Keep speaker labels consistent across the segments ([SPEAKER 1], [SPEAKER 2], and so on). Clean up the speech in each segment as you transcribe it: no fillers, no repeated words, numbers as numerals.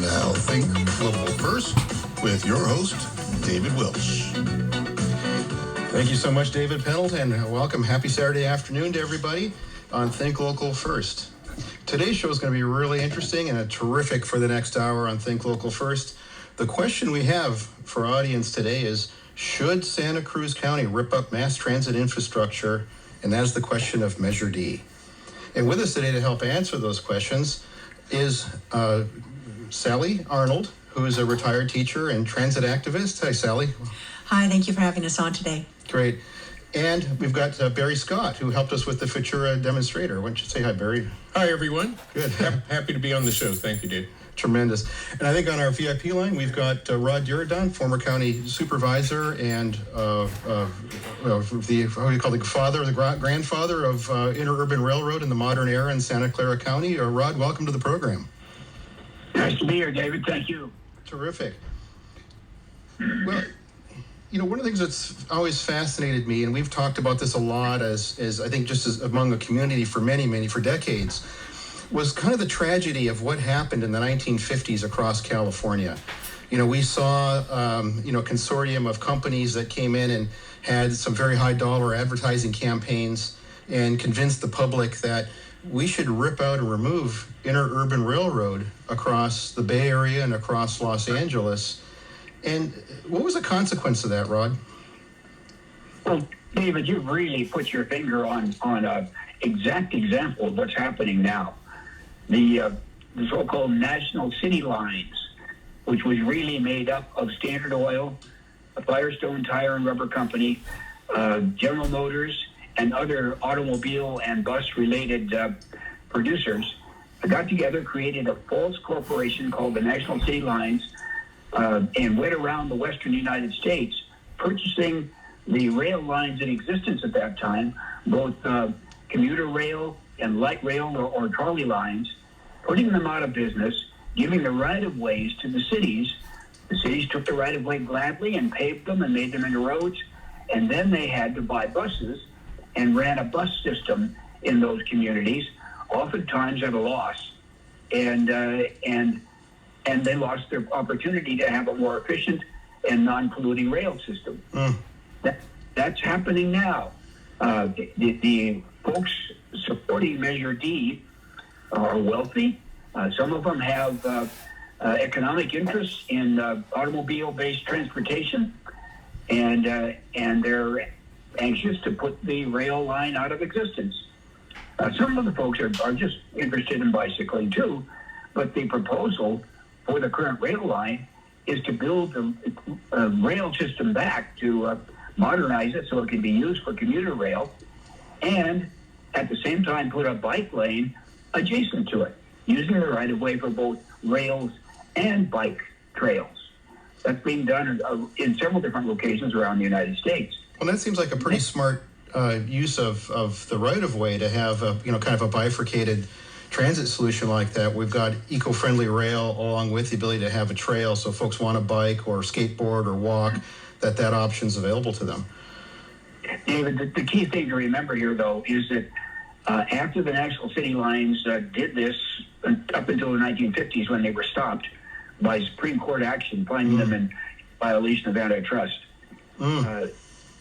[SPEAKER 1] Now think local first with your host, David Welch.
[SPEAKER 2] Thank you so much, David Pennell, and welcome. Happy Saturday afternoon to everybody on Think Local First. Today's show is going to be really interesting and terrific for the next hour on Think Local First. The question we have for our audience today is, should Santa Cruz County rip up mass transit infrastructure? And that is the question of Measure D. And with us today to help answer those questions is Sally Arnold, who is a retired teacher and transit activist. Hi, Sally.
[SPEAKER 3] Hi, thank you for having us on today.
[SPEAKER 2] Great. And we've got Barry Scott, who helped us with the Futura demonstrator. Why don't you say hi, Barry?
[SPEAKER 4] Hi, everyone.
[SPEAKER 2] Good.
[SPEAKER 4] Happy to be on the show. Thank you, Dave.
[SPEAKER 2] Tremendous. And I think on our VIP line, we've got Rod Diridon, former county supervisor and the grandfather of interurban railroad in the modern era in Santa Clara County. Rod, welcome to the program.
[SPEAKER 5] Nice to be here, David. Thank you.
[SPEAKER 2] Terrific. Well, you know, one of the things that's always fascinated me, and we've talked about this a lot as I think just as among the community for for decades, was kind of the tragedy of what happened in the 1950s across California. You know, we saw, consortium of companies that came in and had some very high dollar advertising campaigns and convinced the public that we should rip out and remove interurban railroad across the Bay Area and across Los Angeles. And what was the consequence of that, Rod?
[SPEAKER 5] Well, David, you've really put your finger on an exact example of what's happening now. The so-called national city lines, which was really made up of Standard Oil, Firestone Tire and Rubber Company, General Motors, and other automobile and bus-related producers, got together, created a false corporation called the National City Lines, and went around the western United States purchasing the rail lines in existence at that time, both commuter rail and light rail or trolley lines, putting them out of business, giving the right-of-ways to the cities. The cities took the right-of-way gladly and paved them and made them into roads, and then they had to buy buses and ran a bus system in those communities, oftentimes at a loss, and they lost their opportunity to have a more efficient and non-polluting rail system. That's happening now. The folks supporting Measure D are wealthy. Some of them have economic interests in automobile-based transportation, and they're anxious to put the rail line out of existence. Some of the folks are just interested in bicycling too, but the proposal for the current rail line is to build the rail system back, to modernize it so it can be used for commuter rail, and at the same time put a bike lane adjacent to it, using the right-of-way for both rails and bike trails. That's being done in several different locations around the United States.
[SPEAKER 2] Well, that seems like a pretty smart use of the right-of-way to have kind of a bifurcated transit solution like that. We've got eco-friendly rail along with the ability to have a trail, so folks want to bike or skateboard or walk, that option's available to them.
[SPEAKER 5] David, the key thing to remember here, though, is that after the National City Lines did this, up until the 1950s when they were stopped by Supreme Court action, finding them in violation of antitrust,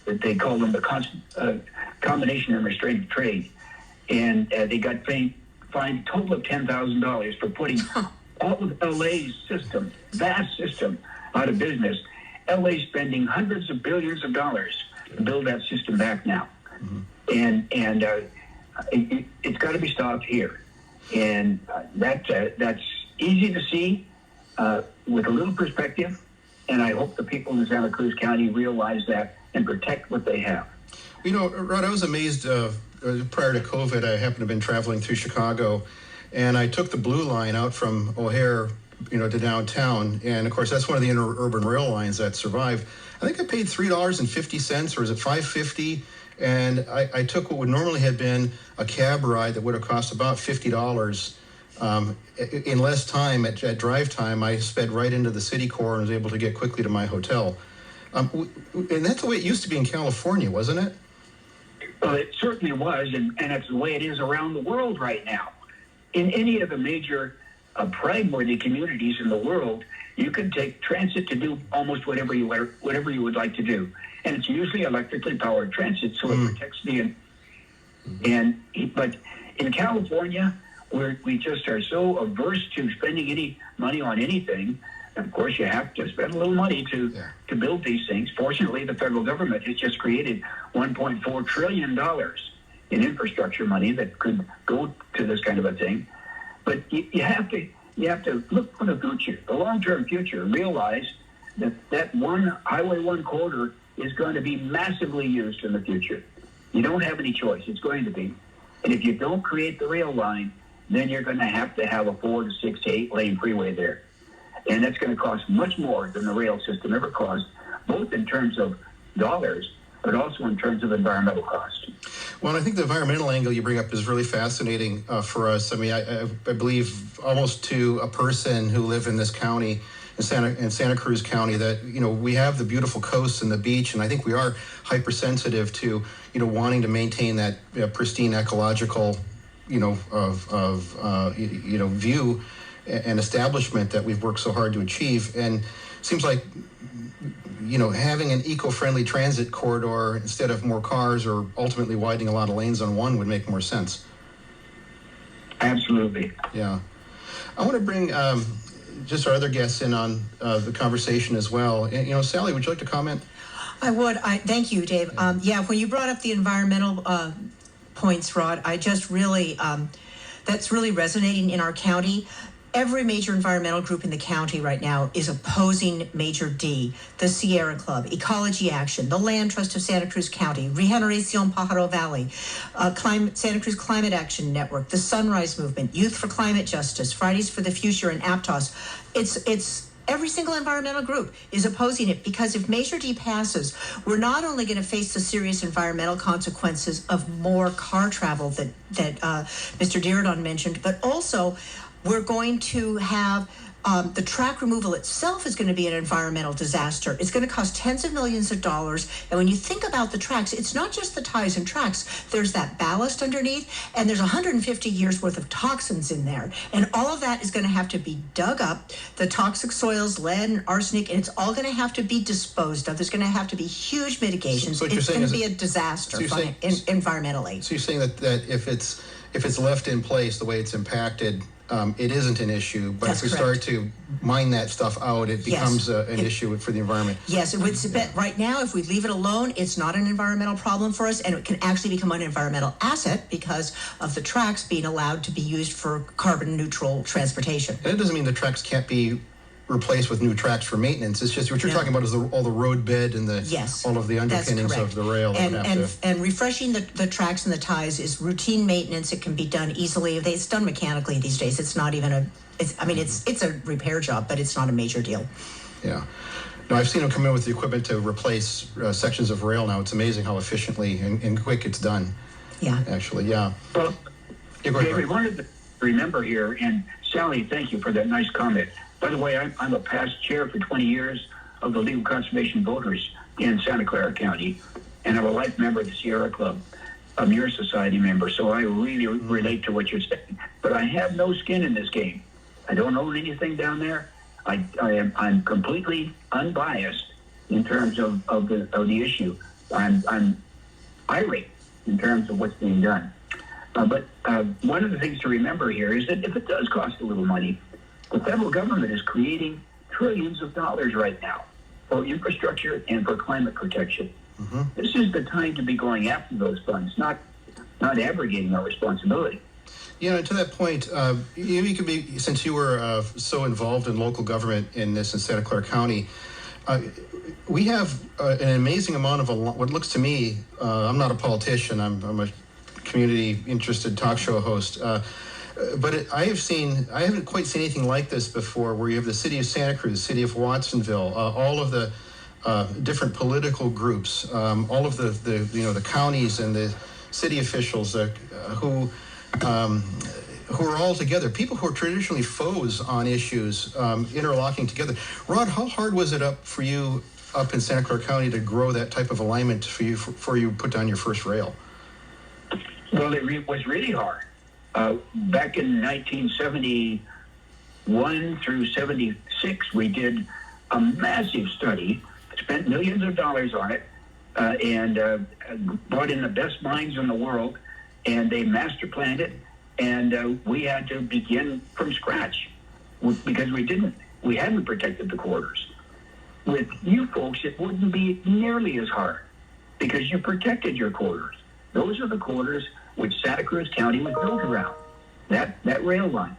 [SPEAKER 5] they called them the combination and restraint of trade, and they got fined a total of $10,000 for putting all of LA's system, vast system, out of business. LA spending hundreds of billions of dollars to build that system back now, and it's got to be stopped here, and that's easy to see with a little perspective, and I hope the people in Santa Cruz County realize that and protect what they have.
[SPEAKER 2] You know, Rod, I was amazed prior to COVID. I happened to have been traveling through Chicago, and I took the Blue Line out from O'Hare, to downtown, and of course that's one of the interurban rail lines that survived. I think I paid $3.50, or is it $5.50? And I took what would normally have been a cab ride that would have cost about $50. In less time, at drive time, I sped right into the city core and was able to get quickly to my hotel. And that's the way it used to be in California, wasn't it?
[SPEAKER 5] Well, it certainly was, and it's the way it is around the world right now. In any of the major pride-worthy communities in the world, you can take transit to do almost whatever you would like to do, and it's usually electrically powered transit, so it protects the. But in California, we just are so averse to spending any money on anything. Of course, you have to spend a little money to build these things. Fortunately, the federal government has just created $1.4 trillion in infrastructure money that could go to this kind of a thing. But you have to look for the future, the long-term future. Realize that one Highway 1 corridor is going to be massively used in the future. You don't have any choice. It's going to be. And if you don't create the rail line, then you're going to have a 4 to 6 to 8 lane freeway there. And that's going to cost much more than the rail system ever cost, both in terms of dollars, but also in terms of environmental cost.
[SPEAKER 2] Well, I think the environmental angle you bring up is really fascinating for us. I mean, I believe almost to a person who live in this county, in Santa Cruz County, that, we have the beautiful coast and the beach, and I think we are hypersensitive to, wanting to maintain that pristine ecological, view and establishment that we've worked so hard to achieve. And it seems like, having an eco-friendly transit corridor instead of more cars or ultimately widening a lot of lanes on one would make more sense.
[SPEAKER 5] Absolutely.
[SPEAKER 2] Yeah. I want to bring just our other guests in on the conversation as well. And, Sally, would you like to comment?
[SPEAKER 3] I would. Thank you, Dave. When you brought up the environmental points, Rod, I just really, that's really resonating in our county. Every major environmental group in the county right now is opposing Major D, the Sierra Club, Ecology Action, the Land Trust of Santa Cruz County, Regeneracion Pajaro Valley, Santa Cruz Climate Action Network, the Sunrise Movement, Youth for Climate Justice, Fridays for the Future, and Aptos. It's every single environmental group is opposing it, because if Measure D passes, we're not only going to face the serious environmental consequences of more car travel that Mr. Diridon mentioned, but also we're going to have the track removal itself is going to be an environmental disaster. It's going to cost tens of millions of dollars. And when you think about the tracks, it's not just the ties and tracks. There's that ballast underneath, and there's 150 years worth of toxins in there. And all of that is going to have to be dug up, the toxic soils, lead and arsenic, and it's all going to have to be disposed of. There's going to have to be huge mitigations.
[SPEAKER 2] So
[SPEAKER 3] it's going to be a disaster environmentally.
[SPEAKER 2] So you're saying that if it's left in place the way it's impacted, it isn't an issue, but
[SPEAKER 3] That's
[SPEAKER 2] if we
[SPEAKER 3] correct.
[SPEAKER 2] start to mine that stuff out, it becomes an issue for the environment.
[SPEAKER 3] Yes, right now, if we leave it alone, it's not an environmental problem for us, and it can actually become an environmental asset because of the tracks being allowed to be used for carbon neutral transportation.
[SPEAKER 2] And it doesn't mean the tracks can't be replaced with new tracks for maintenance. It's just what you're talking about is all the road bed and all of the underpinnings of the rail.
[SPEAKER 3] And refreshing the tracks and the ties is routine maintenance. It can be done easily. It's done mechanically these days. It's not even it's a repair job, but it's not a major deal.
[SPEAKER 2] Yeah. No, I've seen them come in with the equipment to replace sections of rail now. It's amazing how efficiently and quick it's done.
[SPEAKER 3] Yeah.
[SPEAKER 2] Actually, yeah.
[SPEAKER 5] Well,
[SPEAKER 2] go ahead,
[SPEAKER 5] we wanted to remember here, and Sally, thank you for that nice comment. By the way, I'm a past chair for 20 years of the Legal Conservation Voters in Santa Clara County, and I'm a life member of the Sierra Club. I'm your society member, so I really relate to what you're saying. But I have no skin in this game. I don't own anything down there. I'm completely unbiased in terms of the issue. I'm irate in terms of what's being done. But one of the things to remember here is that if it does cost a little money, the federal government is creating trillions of dollars right now for infrastructure and for climate protection. Mm-hmm. This is the time to be going after those funds, not abrogating our responsibility.
[SPEAKER 2] Yeah, and to that point, you could be, since you were so involved in local government in Santa Clara County, we have an amazing amount of what looks to me, I'm not a politician, I'm a community interested talk show host, but I haven't quite seen anything like this before, where you have the city of Santa Cruz, city of Watsonville, all of the different political groups, all of the counties and the city officials who are all together, people who are traditionally foes on issues, interlocking together. Rod, how hard was it for you up in Santa Clara County to grow that type of alignment for you put down your first rail? Well,
[SPEAKER 5] it was really hard. Back in 1970, 1 through 76, we did a massive study, spent millions of dollars on it, and brought in the best minds in the world, and they master planned it, and we had to begin from scratch because we hadn't protected the corridors. With you folks, it wouldn't be nearly as hard because you protected your corridors. Those are the corridors which Santa Cruz County was built around, that rail line.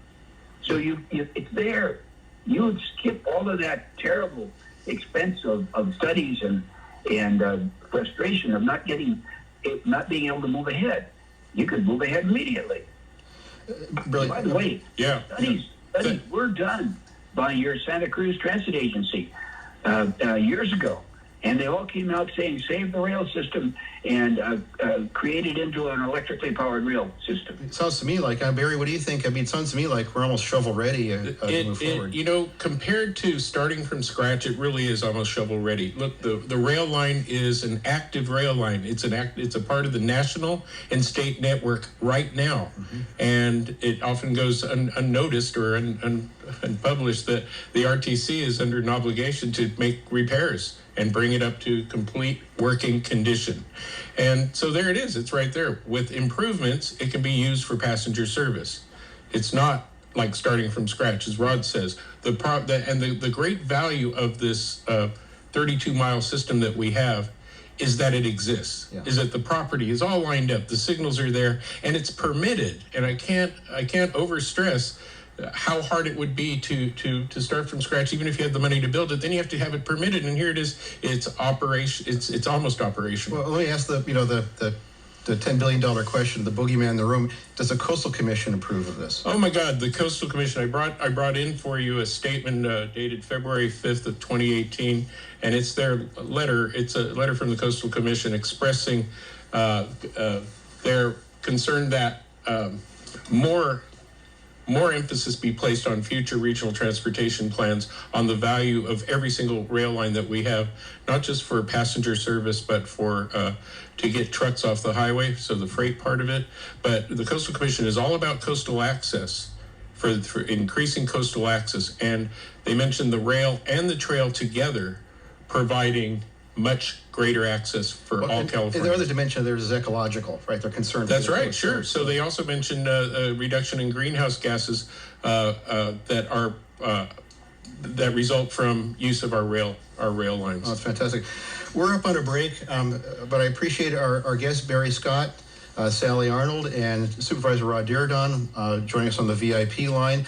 [SPEAKER 5] So it's there. You would skip all of that terrible expense of studies and frustration of not being able to move ahead. You could move ahead immediately.
[SPEAKER 2] Brilliant.
[SPEAKER 5] By the way,
[SPEAKER 2] Yeah.
[SPEAKER 5] studies were done by your Santa Cruz Transit Agency years ago, and they all came out saying save the rail system and create it into an electrically powered rail system.
[SPEAKER 2] It sounds to me like, Barry, what do you think? I mean, it sounds to me like we're almost shovel-ready to move forward.
[SPEAKER 4] Compared to starting from scratch, it really is almost shovel-ready. Look, the rail line is an active rail line. It's a part of the national and state network right now, and it often goes unnoticed or unpublished that the RTC is under an obligation to make repairs and bring it up to complete working condition. And so there it is. It's right there. With improvements, it can be used for passenger service. It's not like starting from scratch, as Rod says. The great value of this 32-mile system that we have is that it exists, is that the property is all lined up, the signals are there, and it's permitted. And I can't overstress how hard it would be to start from scratch, even if you had the money to build it. Then you have to have it permitted, and here it is. It's almost operational.
[SPEAKER 2] Well, let me ask the $10 billion question, the boogeyman in the room. Does the Coastal Commission approve of this?
[SPEAKER 4] Oh my God, the Coastal Commission. I brought in for you a statement dated February 5th of 2018, and it's their letter. It's a letter from the Coastal Commission expressing their concern that more emphasis be placed on future regional transportation plans on the value of every single rail line that we have, not just for passenger service, but for to get trucks off the highway, so the freight part of it. But the Coastal Commission is all about coastal access, for increasing coastal access. And they mentioned the rail and the trail together providing much greater access for all California.
[SPEAKER 2] And the other dimension there is ecological, right? They're concerned.
[SPEAKER 4] That's right, sure. So they also mentioned a reduction in greenhouse gases that result from use of our rail lines.
[SPEAKER 2] Oh, that's fantastic. We're up on a break, but I appreciate our guests, Barry Scott, Sally Arnold, and Supervisor Rod Diridon joining us on the VIP line.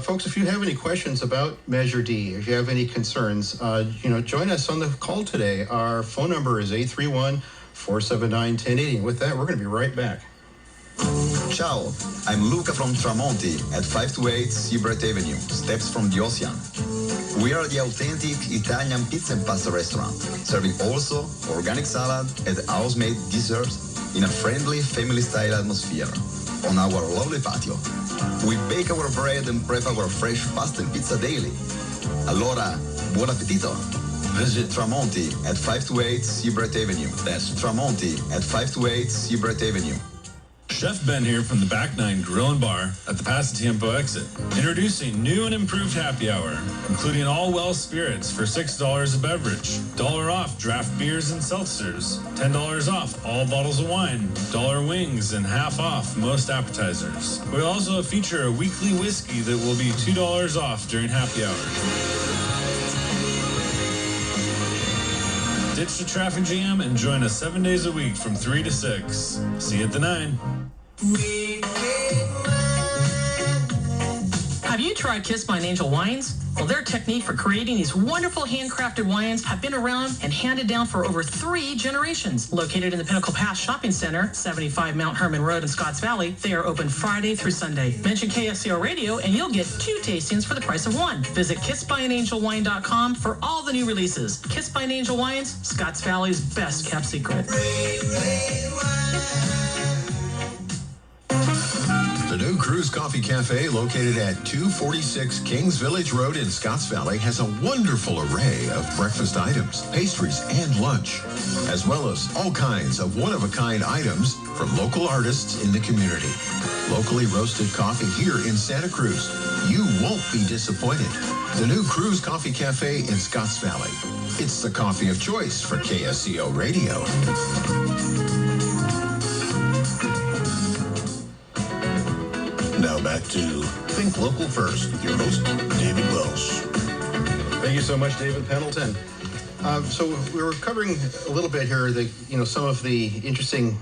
[SPEAKER 2] Folks, if you have any questions about Measure D, if you have any concerns, join us on the call today. Our phone number is 831-479-1080. With that, we're going to be right back.
[SPEAKER 6] Ciao, I'm Luca from Tramonti at 528 Seabright Avenue, steps from the ocean. We are the authentic Italian pizza and pasta restaurant, serving also organic salad and house-made desserts in a friendly family-style atmosphere on our lovely patio. We bake our bread and prep our fresh pasta and pizza daily. Allora, buon appetito! Visit Tramonti at 528 Seabright Avenue. That's Tramonti at 528 Seabright Avenue.
[SPEAKER 7] Chef Ben here from the Back Nine Grill and Bar at the Pasatiempo exit. Introducing new and improved happy hour, including all well spirits for $6 a beverage, $1 off draft beers and seltzers, $10 off all bottles of wine, $1 wings, and half off most appetizers. We'll also feature a weekly whiskey that will be $2 off during happy hour. Ditch the traffic jam and join us 7 days a week from 3 to 6. See you at the 9.
[SPEAKER 8] Have you tried Kiss by an Angel wines? Well, their technique for creating these wonderful handcrafted wines have been around and handed down for over 3 generations. Located in the Pinnacle Pass Shopping Center, 75 Mount Herman Road in Scotts Valley, they are open Friday through Sunday. Mention KSCO Radio and you'll get 2 tastings for the price of 1. Visit kissbyanangelwine.com for all the new releases. Kiss by an Angel Wines, Scotts Valley's best kept secret.
[SPEAKER 1] The new new Cruise Coffee Cafe, located at 246 Kings Village Road in Scotts Valley, has a wonderful array of breakfast items, pastries, and lunch, as well as all kinds of one-of-a-kind items from local artists in the community. Locally roasted coffee here in Santa Cruz. You won't be disappointed. The new Cruise Coffee Cafe in Scotts Valley. It's the coffee of choice for KSCO Radio. Now back to Think Local First with your host, David Welch.
[SPEAKER 2] Thank you so much, David Pendleton. So we were covering a little bit here, some of the interesting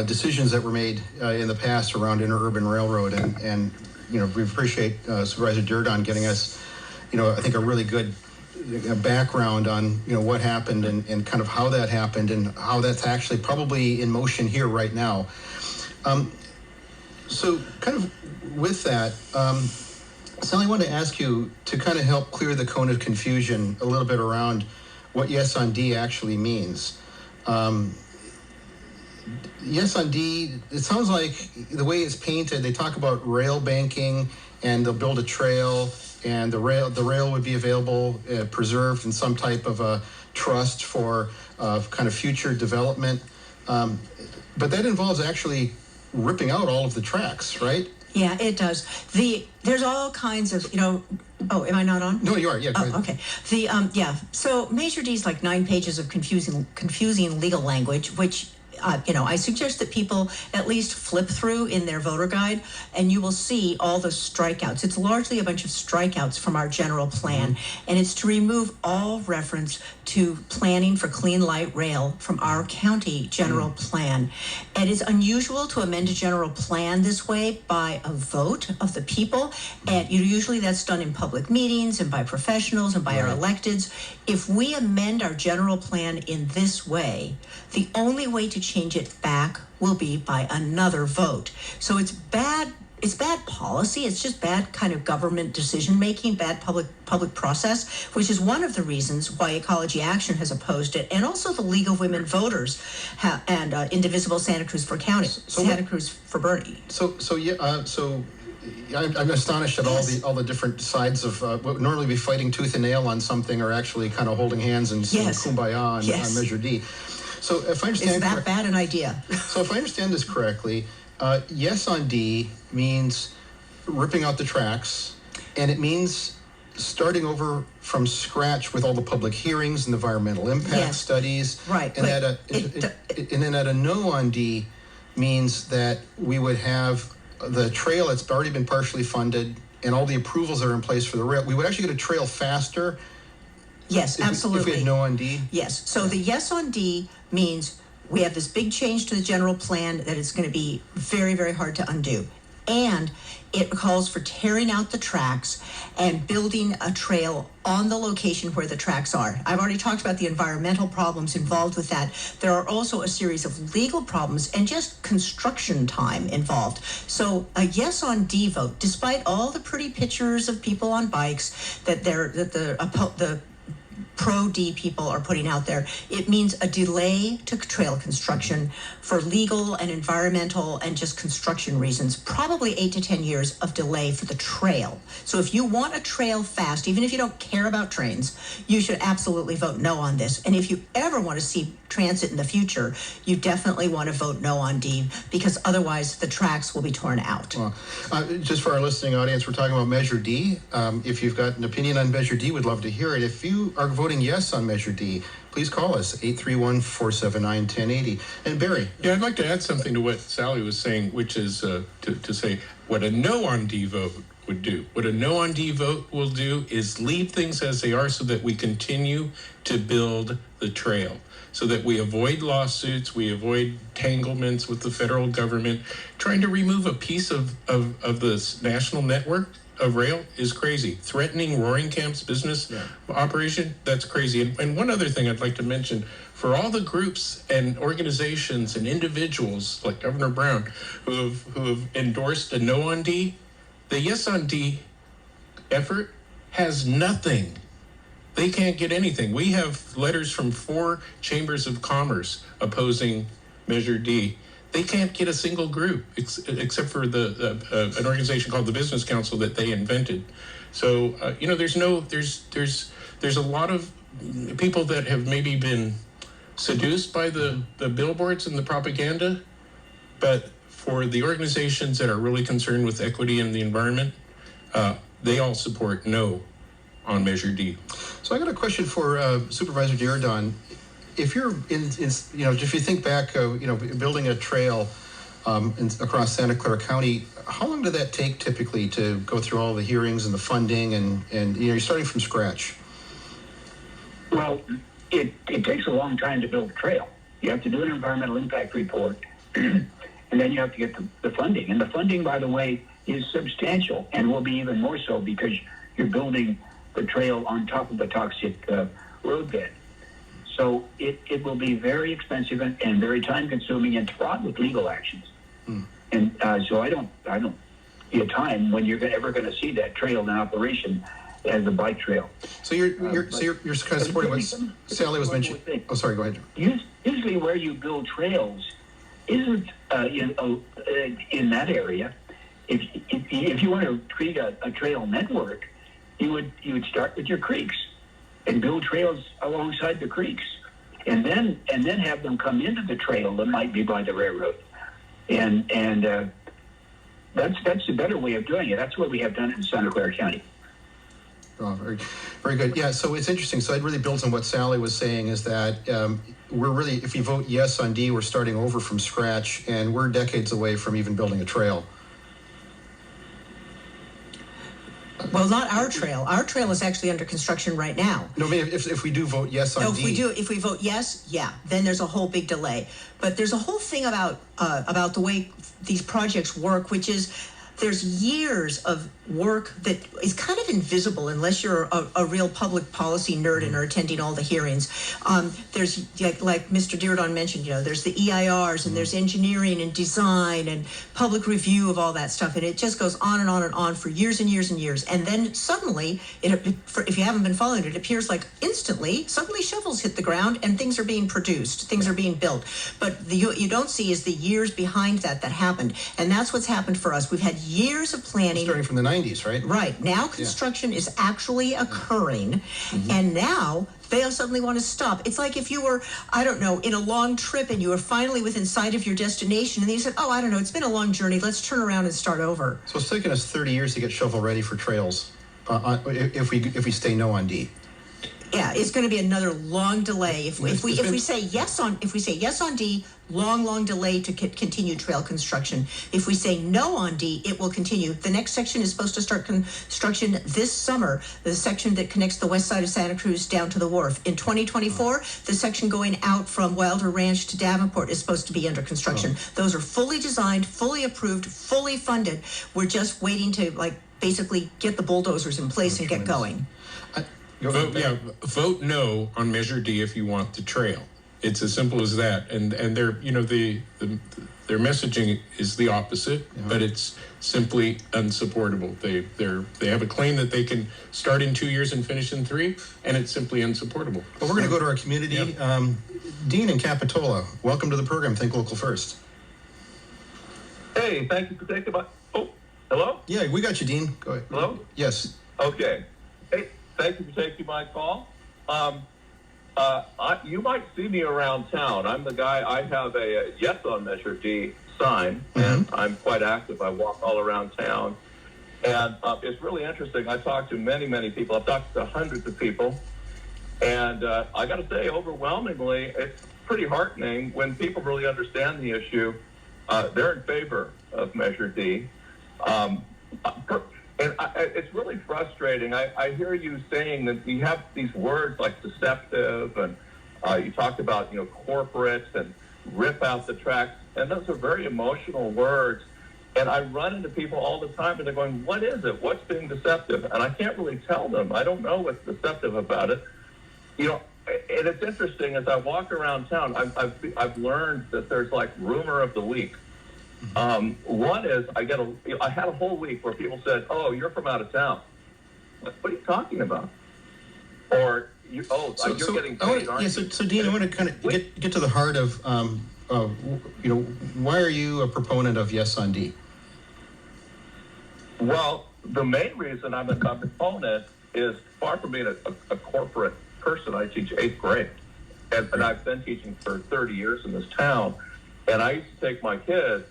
[SPEAKER 2] decisions that were made in the past around interurban railroad, and we appreciate Supervisor Diridon getting us, I think a really good background on what happened and kind of how that happened and how that's actually probably in motion here right now. So kind of with that, Sally, I wanted to ask you to kind of help clear the cone of confusion a little bit around what Yes on D actually means. Yes on D, it sounds like the way it's painted, they talk about rail banking and they'll build a trail, and the rail would be available, preserved in some type of a trust for kind of future development. But that involves actually ripping out all of the tracks, right?
[SPEAKER 3] Yeah, it does. There's all kinds of, oh, am I not on?
[SPEAKER 2] No, you are. Yeah. Go ahead.
[SPEAKER 3] Okay. So Measure D is like 9 pages of confusing legal language, which I suggest that people at least flip through in their voter guide, and you will see all the strikeouts. It's largely a bunch of strikeouts from our general plan, and it's to remove all reference to planning for clean light rail from our county general plan. It is unusual to amend a general plan this way by a vote of the people, and usually that's done in public meetings and by professionals and by our electeds. If we amend our general plan in this way, the only way to change it back will be by another vote. So it's bad policy. It's just bad kind of government decision making, bad public process, which is one of the reasons why Ecology Action has opposed it, and also the League of Women Voters and Indivisible Santa Cruz for County, Santa Cruz for Bernie.
[SPEAKER 2] So I'm astonished at all the different sides of what would normally be fighting tooth and nail on something are actually kind of holding hands and saying kumbaya on Measure D. So if I understand,
[SPEAKER 3] is that bad an idea?
[SPEAKER 2] So if I understand this correctly, yes on D means ripping out the tracks, and it means starting over from scratch with all the public hearings and environmental impact studies.
[SPEAKER 3] Right.
[SPEAKER 2] And then at a no on D means that we would have the trail that's already been partially funded and all the approvals that are in place for the rail. We would actually get a trail faster.
[SPEAKER 3] Yes, absolutely.
[SPEAKER 2] If we had no on D?
[SPEAKER 3] Yes. So the yes on D means we have this big change to the general plan that is going to be very, very hard to undo. And it calls for tearing out the tracks and building a trail on the location where the tracks are. I've already talked about the environmental problems involved with that. There are also a series of legal problems and just construction time involved. So a yes on D vote, despite all the pretty pictures of people on bikes that the pro-D people are putting out there, it means a delay to trail construction for legal and environmental and just construction reasons, probably 8 to 10 years of delay for the trail. So if you want a trail fast, even if you don't care about trains, you should absolutely vote no on this. And if you ever want to see transit in the future, you definitely want to vote no on D, because otherwise the tracks will be torn out.
[SPEAKER 2] Well, just for our listening audience, we're talking about Measure D. If you've got an opinion on Measure D, we'd love to hear it. If you are voting yes on Measure D, please call us, 831-479-1080. And Barry.
[SPEAKER 4] Yeah, I'd like to add something to what Sally was saying, which is to say what a no on D vote would do. What a no on D vote will do is leave things as they are so that we continue to build the trail, so that we avoid lawsuits, we avoid entanglements with the federal government. Trying to remove a piece of this national network of rail is crazy. Threatening Roaring Camp's business operation, that's crazy. And one other thing I'd like to mention, for all the groups and organizations and individuals like Governor Brown who have endorsed a no on D, the yes on D effort has nothing. They can't get anything. We have letters from 4 chambers of commerce opposing Measure D. they can't get a single group except for an organization called the Business Council that they invented. So there's a lot of people that have maybe been seduced by the billboards and the propaganda, but for the organizations that are really concerned with equity and the environment, they all support no on Measure D.
[SPEAKER 2] So I got a question for Supervisor Diridon. If you're if you think back, building a trail across Santa Clara County, how long did that take typically to go through all the hearings and the funding and you're starting from scratch?
[SPEAKER 5] Well, it takes a long time to build a trail. You have to do an environmental impact report, and then you have to get the funding. And the funding, by the way, is substantial and will be even more so because you're building the trail on top of a toxic roadbed. So it will be very expensive and very time-consuming and fraught with legal actions. And so I don't see a time when you're ever going to see that trail in operation as a bike trail.
[SPEAKER 2] So you're kind of supporting what Sally was mentioning. Oh, sorry. Go ahead.
[SPEAKER 5] Usually, where you build trails isn't in that area. If you want to create a trail network, you would start with your creeks and build trails alongside the creeks, and then have them come into the trail that might be by the railroad, and that's a better way of doing it. That's what we have done in Santa Clara County.
[SPEAKER 2] Oh, very, very good. Yeah, so it's interesting. So it really builds on what Sally was saying, is that we're really, if you vote yes on D, we're starting over from scratch, and we're decades away from even building a trail.
[SPEAKER 3] Well, not our trail. Our trail is actually under construction right now.
[SPEAKER 2] No, I mean, if we do vote yes on D.
[SPEAKER 3] If we vote yes, yeah, then there's a whole big delay. But there's a whole thing about the way these projects work, which is there's years of work that is kind of invisible unless you're a real public policy nerd and are attending all the hearings. There's, like Mr. Diridon mentioned, there's the EIRs and there's engineering and design and public review of all that stuff. And it just goes on and on and on for years and years and years. And then suddenly, if you haven't been following it appears like suddenly shovels hit the ground and things are being produced, things are being built. But you don't see is the years behind that happened. And that's what's happened for us. We've had years of planning.
[SPEAKER 2] Starting from the 90s, right?
[SPEAKER 3] Right. Now construction is actually occurring, and now they suddenly want to stop. It's like if you were, I don't know, in a long trip and you were finally within sight of your destination, and then you said, oh, I don't know, it's been a long journey, let's turn around and start over.
[SPEAKER 2] So it's taken us 30 years to get shovel ready for trails if we stay no on D.
[SPEAKER 3] Yeah, it's going to be another long delay if we say yes on D. Long delay to continue trail construction. If we say no on D, it will continue. The next section is supposed to start construction this summer. The section that connects the west side of Santa Cruz down to the wharf. In 2024, the section going out from Wilder Ranch to Davenport is supposed to be under construction. Those are fully designed, fully approved, fully funded. We're just waiting to basically get the bulldozers in place and get going.
[SPEAKER 4] Vote no on Measure D if you want the trail. It's as simple as that. And their their messaging is the opposite, but it's simply unsupportable. They have a claim that they can start in 2 years and finish in 3, and it's simply unsupportable.
[SPEAKER 2] Well, we're going to go to our community. Yep. Dean in Capitola, welcome to the program. Think Local First.
[SPEAKER 9] Hey, thank you for taking my. Oh, hello?
[SPEAKER 2] Yeah, we got you, Dean. Go ahead.
[SPEAKER 9] Hello?
[SPEAKER 2] Yes.
[SPEAKER 9] Okay. Hey, thank you for taking my call. You might see me around town. I'm the guy. I have a yes on Measure D sign, and I'm quite active. I walk all around town, and it's really interesting. I talk to many people. I've talked to hundreds of people, and I got to say, overwhelmingly, it's pretty heartening when people really understand the issue. They're in favor of Measure D. And it's really frustrating. I hear you saying that you have these words like deceptive, and you talked about, corporates and rip out the tracks. And those are very emotional words. And I run into people all the time, and they're going, what is it? What's being deceptive? And I can't really tell them. I don't know what's deceptive about it. And it's interesting, as I walk around town, I've learned that there's like rumor of the week. One is I had a whole week where people said, "Oh, you're from out of town." What are you talking about? Or you're getting paid, aren't you?
[SPEAKER 2] So Dean, I want to kind of get to the heart of why are you a proponent of Yes on D?
[SPEAKER 9] Well, the main reason I'm a proponent is far from being a corporate person. I teach 8th grade, and I've been teaching for 30 years in this town. And I used to take my kids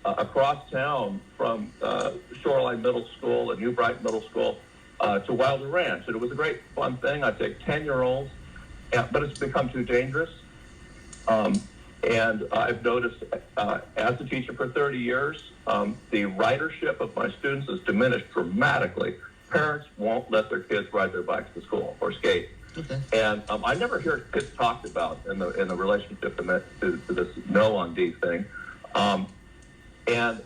[SPEAKER 9] across town from Shoreline Middle School and New Brighton Middle School to Wilder Ranch. And it was a great fun thing. I take 10-year-olds, but it's become too dangerous. And I've noticed as a teacher for 30 years, the ridership of my students has diminished dramatically. Parents won't let their kids ride their bikes to school or skate.
[SPEAKER 2] Okay.
[SPEAKER 9] And I never hear kids talked about in the relationship to this no on D thing. And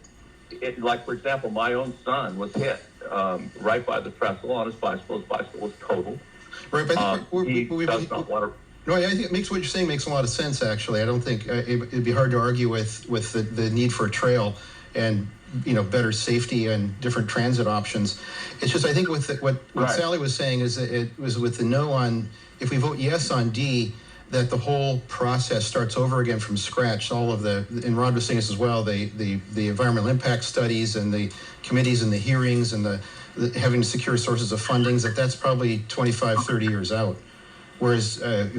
[SPEAKER 9] like, for example, my own son was hit right by the trestle on his bicycle. His bicycle was totaled.
[SPEAKER 2] Right, but I think
[SPEAKER 9] he does not want to.
[SPEAKER 2] No, I think it makes what you're saying makes a lot of sense. Actually, I don't think it'd be hard to argue with the need for a trail and better safety and different transit options. It's just I think with what
[SPEAKER 9] Right.
[SPEAKER 2] Sally was saying is that it was with the no on. If we vote yes on D, that the whole process starts over again from scratch. All of and Rod was saying this as well. The environmental impact studies and the committees and the hearings and the having to secure sources of fundings. That's probably 25, 30 years out. Whereas, that's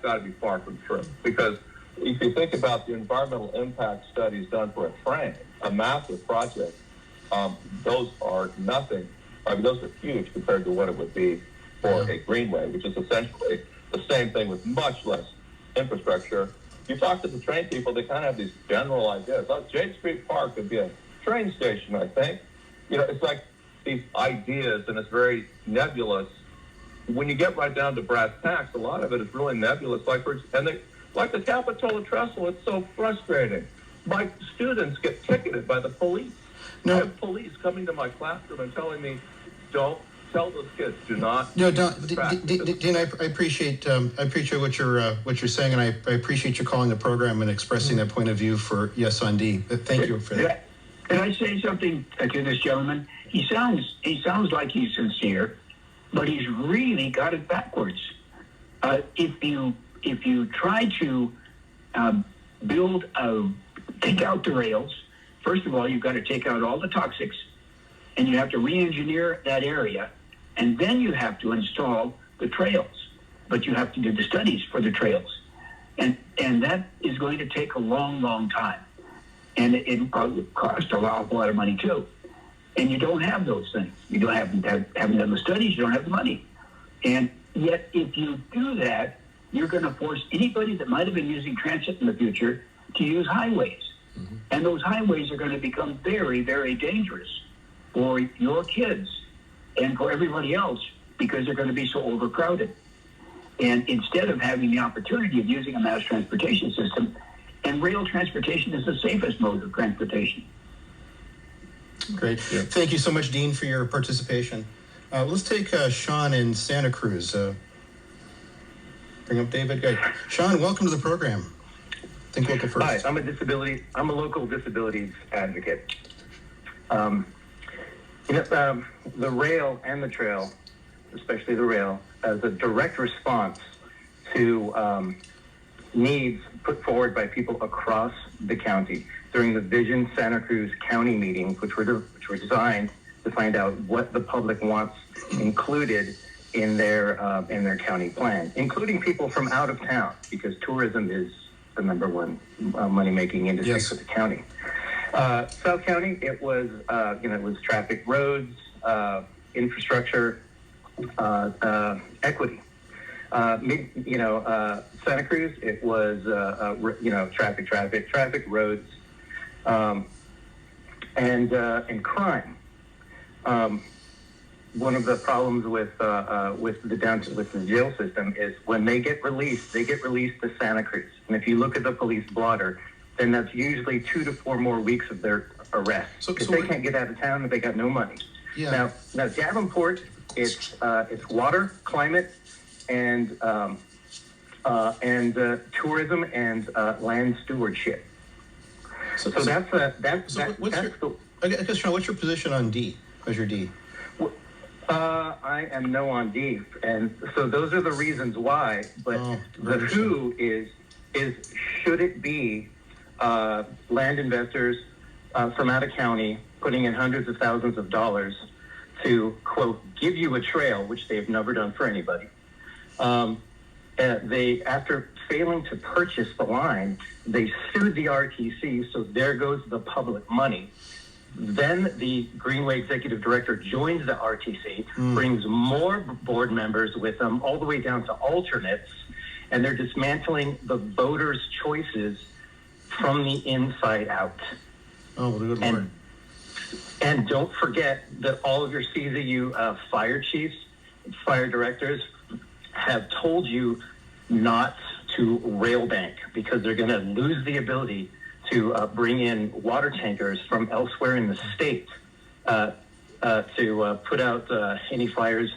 [SPEAKER 2] got to be far from true, because if you think about the environmental impact studies done for a train, a massive project, those are nothing. I mean, those are huge compared to what it would be for a greenway, which is essentially the same thing with much less infrastructure. You talk to the train people, they kind of have these general ideas. Oh, Jade Street Park could be a train station, I think. It's like these ideas, and it's very nebulous. When you get right down to brass tacks, a lot of it is really nebulous. Like the Capitola Trestle, it's so frustrating. My students get ticketed by the police. I have police coming to my classroom and telling me, don't tell those kids, do not. No, Dean, I appreciate what you're saying, and I appreciate you calling the program and expressing that point of view for Yes on D. Thank you for that.
[SPEAKER 5] Can I say something to this gentleman? He sounds like he's sincere, but he's really got it backwards. If you try to take out the rails, first of all, you've got to take out all the toxics, and you have to re-engineer that area, and then you have to install the trails. But you have to do the studies for the trails, and that is going to take a long, long time, and it costs a lot of money too. And you don't have those things. You don't haven't done the studies. You don't have the money. And yet, if you do that, you're going to force anybody that might have been using transit in the future to use highways. Mm-hmm. And those highways are going to become very, very dangerous for your kids and for everybody else because they're going to be so overcrowded. And instead of having the opportunity of using a mass transportation system, and rail transportation is the safest mode of transportation.
[SPEAKER 2] Great. Yeah. Thank you so much, Dean, for your participation. Let's take Sean in Santa Cruz. Bring up David. Great. Sean, welcome to the program. Think local first.
[SPEAKER 10] Hi, I'm a local disabilities advocate. The rail and the trail, especially the rail, as a direct response to needs put forward by people across the county during the Vision Santa Cruz County meetings, which were designed to find out what the public wants included in their county plan, including people from out of town, because tourism is the number one money-making industry for the county. South County, it was traffic, roads, infrastructure, equity. Santa Cruz, it was traffic, roads, and crime. One of the problems with the jail system is when they get released to Santa Cruz. And if you look at the police blotter, then that's usually 2 to 4 more weeks of their arrest. Because they can't get out of town and they got no money. Yeah. Now Davenport, it's water, climate, and tourism and land stewardship. So that's
[SPEAKER 2] I guess, Sean, what's your position on D? How's your D?
[SPEAKER 10] I am no on D, and so those are the reasons why. But the who is should it be land investors from out of county putting in hundreds of thousands of dollars to, quote, give you a trail, which they've never done for anybody. They, after failing to purchase the line, they sued the RTC, so there goes the public money. Then the Greenway executive director joins the RTC, brings more board members with them, all the way down to alternates, and they're dismantling the voters' choices from the inside out.
[SPEAKER 2] Oh, good Lord.
[SPEAKER 10] And don't forget that all of your CZU fire chiefs, fire directors have told you not to rail bank because they're going to lose the ability to bring in water tankers from elsewhere in the state to put out any fires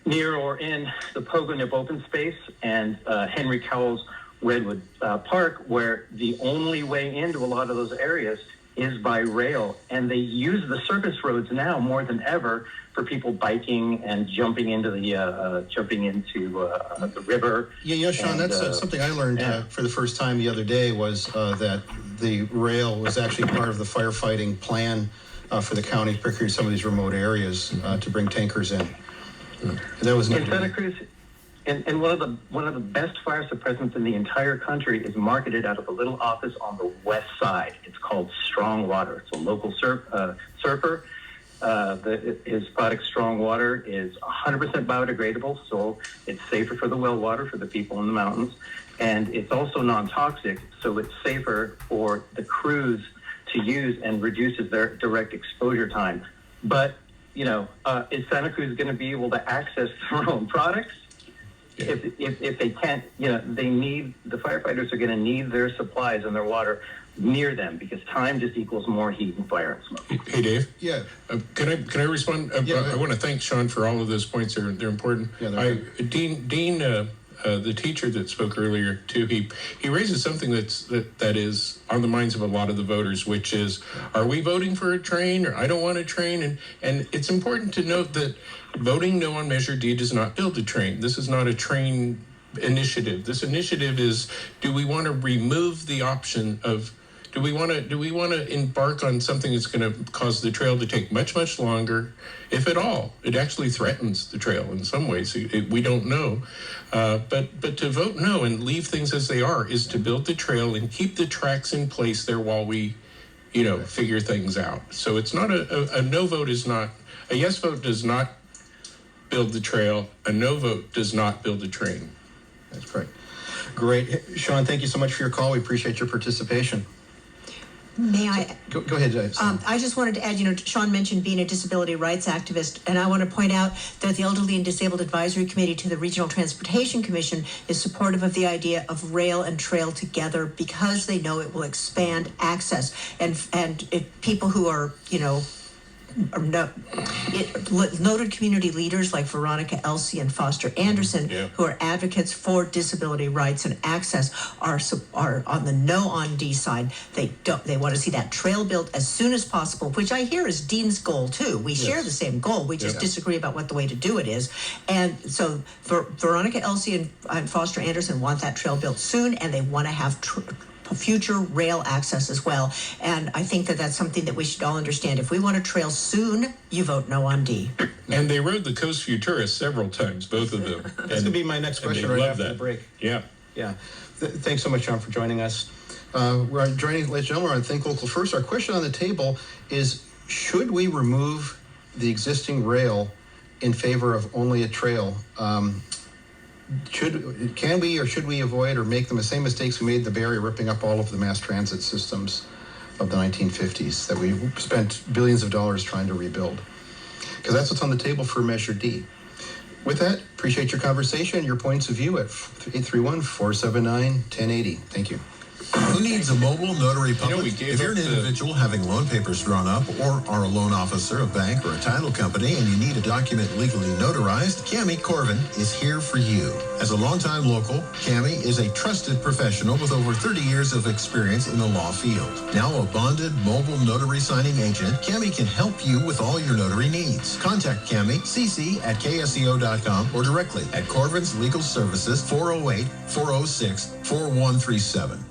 [SPEAKER 10] near or in the Pogonip open space and Henry Cowell's Redwood Park, where the only way into a lot of those areas is by rail. And they use the surface roads now more than ever for people biking and jumping into the river.
[SPEAKER 2] Yeah, Sean, that's something I learned for the first time the other day was that the rail was actually part of the firefighting plan for the county, particularly some of these remote areas, to bring tankers in. And that was
[SPEAKER 10] in Santa Cruz. And one of the best fire suppressants in the entire country is marketed out of a little office on the west side. It's called Strong Water. It's a local surfer. His product Strong Water is 100% biodegradable, so it's safer for the well water for the people in the mountains, and it's also non-toxic, so it's safer for the crews to use and reduces their direct exposure time. But is Santa Cruz going to be able to access their own products? Yeah. If they can't, they need, the firefighters are going to need their supplies and their water near them because time just equals more heat and fire and smoke.
[SPEAKER 4] Hey, Dave.
[SPEAKER 2] Yeah.
[SPEAKER 4] Can I respond? I want to thank Sean for all of those points. They're important. Yeah, Dean, the teacher that spoke earlier too, he raises something that is on the minds of a lot of the voters, which is, are we voting for a train or I don't want a train? And it's important to note that voting no on Measure D does not build a train. This is not a train initiative. This initiative is, do we want to remove the option of, do we want to embark on something that's going to cause the trail to take much, much longer, if at all? It actually threatens the trail in some ways. We don't know. But to vote no and leave things as they are is to build the trail and keep the tracks in place there while we, figure things out. So it's not a no vote is not, a yes vote does not build the trail. A no vote does not build a train.
[SPEAKER 2] That's correct. Great. Sean, thank you so much for your call. We appreciate your participation.
[SPEAKER 3] May I?
[SPEAKER 2] Go ahead, Dave.
[SPEAKER 3] I just wanted to add, Sean mentioned being a disability rights activist, and I want to point out that the Elderly and Disabled Advisory Committee to the Regional Transportation Commission is supportive of the idea of rail and trail together because they know it will expand access. And if people who are, noted community leaders like Veronica Elsie and Foster Anderson, who are advocates for disability rights and access, are on the no on D side. They want to see that trail built as soon as possible, which I hear is Dean's goal too. We share the same goal. We just disagree about what the way to do it is. And so Veronica Elsie and Foster Anderson want that trail built soon, and they want to have future rail access as well. And I think that that's something that we should all understand. If we want a trail soon, you vote no on D.
[SPEAKER 4] And they rode the Coast Futurist several times, both of them.
[SPEAKER 2] That's going to be my next question right after the break.
[SPEAKER 4] Yeah.
[SPEAKER 2] Thanks so much, John, for joining us. We're joining, ladies and gentlemen, on Think Local First. Our question on the table is, should we remove the existing rail in favor of only a trail? Can we or should we avoid or make the same mistakes we made in the Bay Area, ripping up all of the mass transit systems of the 1950s that we spent billions of dollars trying to rebuild? Because that's what's on the table for Measure D. With that, appreciate your conversation, your points of view at 831-479-1080. Thank you.
[SPEAKER 1] Who needs a mobile notary public?
[SPEAKER 4] we gave
[SPEAKER 1] If you're an
[SPEAKER 4] up the-
[SPEAKER 1] individual having loan papers drawn up or are a loan officer, a bank, or a title company and you need a document legally notarized, Cammie Corvin is here for you. As a longtime local, Cammie is a trusted professional with over 30 years of experience in the law field. Now a bonded mobile notary signing agent, Cammie can help you with all your notary needs. Contact Cammie, cc@ksco.com or directly at Corvin's Legal Services, 408-406-4137.